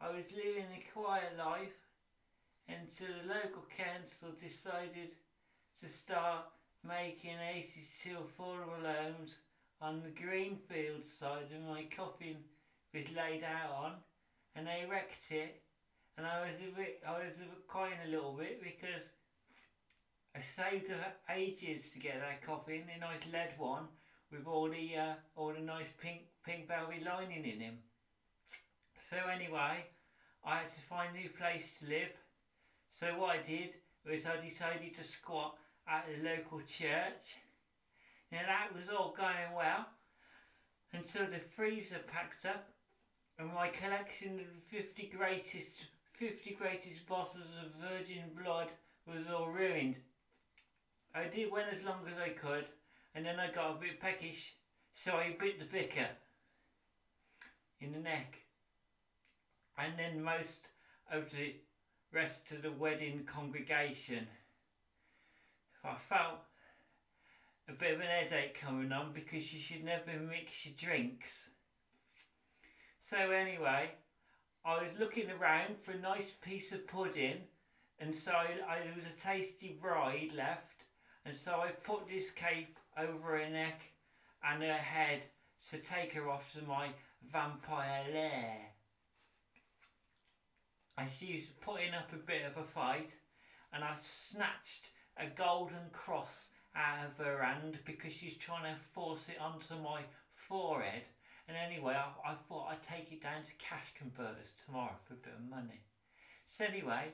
I was living a quiet life until the local council decided to start making 82 affordable homes on the greenfield side of my coffin was laid out on, and they wrecked it, and I was crying a little bit because I saved ages to get that coffin, a nice lead one with all the nice pink velvet lining in him. So anyway, I had to find a new place to live. So what I did was I decided to squat at the local church. Now that was all going well until the freezer packed up and my collection of the 50 greatest bottles of virgin blood was all ruined. I went as long as I could, and then I got a bit peckish, so I bit the vicar in the neck, and then most of the rest of the wedding congregation. I felt a bit of an headache coming on because you should never mix your drinks. So anyway, I was looking around for a nice piece of pudding, and so there was a tasty bride left, and so I put this cape over her neck and her head to take her off to my vampire lair. And she was putting up a bit of a fight, and I snatched a golden cross out of her hand because she's trying to force it onto my forehead. And anyway, I thought I'd take it down to cash converters tomorrow for a bit of money. So anyway,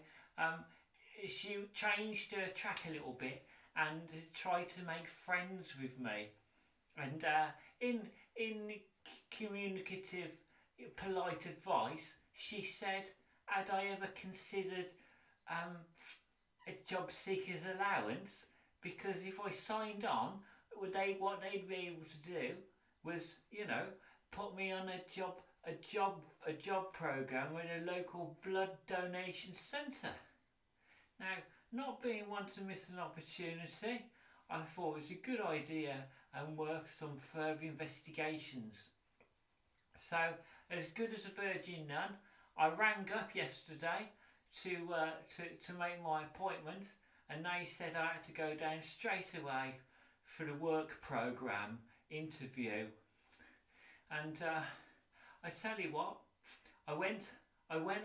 she changed her track a little bit and tried to make friends with me. And in communicative, polite advice, she said, had I ever considered a job seeker's allowance? Because if I signed on, what they'd be able to do was, you know, put me on a job program with a local blood donation centre. Now, not being one to miss an opportunity, I thought it was a good idea and worth some further investigations. So, as good as a virgin nun, I rang up yesterday to make my appointment, and they said I had to go down straight away for the work programme interview. And I tell you what, I went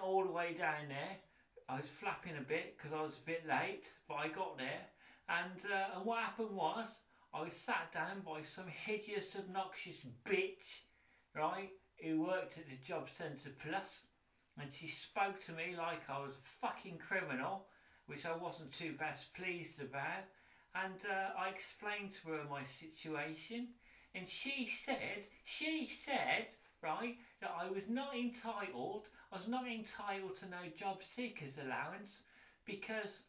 all the way down there. I was flapping a bit because I was a bit late, but I got there, and what happened was I was sat down by some hideous, obnoxious bitch, right, who worked at the Job Centre Plus, and she spoke to me like I was a fucking criminal, which I wasn't too best pleased about, and I explained to her my situation, and she said, right, that I was not entitled to no job seekers allowance because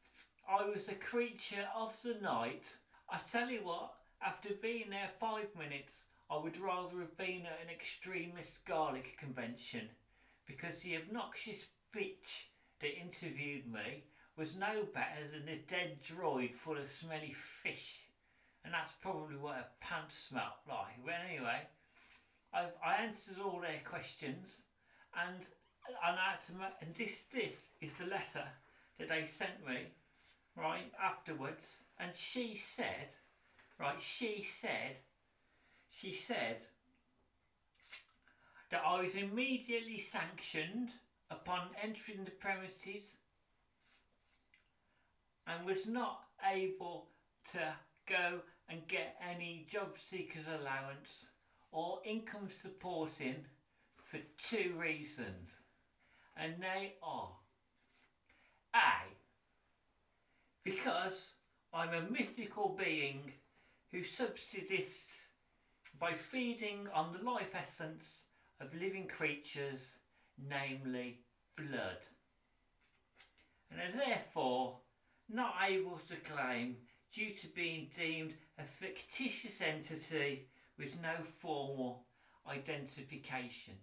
I was a creature of the night. I tell you what, after being there 5 minutes, I would rather have been at an extremist garlic convention, because the obnoxious bitch that interviewed me was no better than a dead droid full of smelly fish, and that's probably what her pants smelt like. But anyway, I answered all their questions, and this is the letter that they sent me, right, afterwards. And she said that I was immediately sanctioned upon entering the premises and was not able to go and get any job seekers allowance or income supporting for 2 reasons, and they are: A, because I'm a mythical being who subsists by feeding on the life essence of living creatures, namely blood, and are therefore not able to claim due to being deemed a fictitious entity with no formal identification.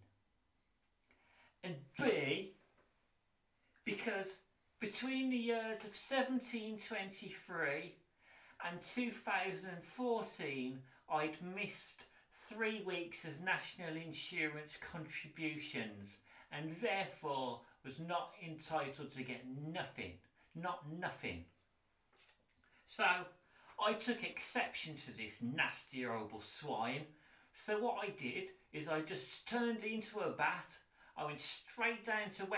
And B, because between the years of 1723 and 2014 I'd missed 3 weeks of national insurance contributions and therefore was not entitled to get nothing, not nothing. So I took exception to this nasty horrible swine. So what I did is I just turned it into a bat. I went straight down to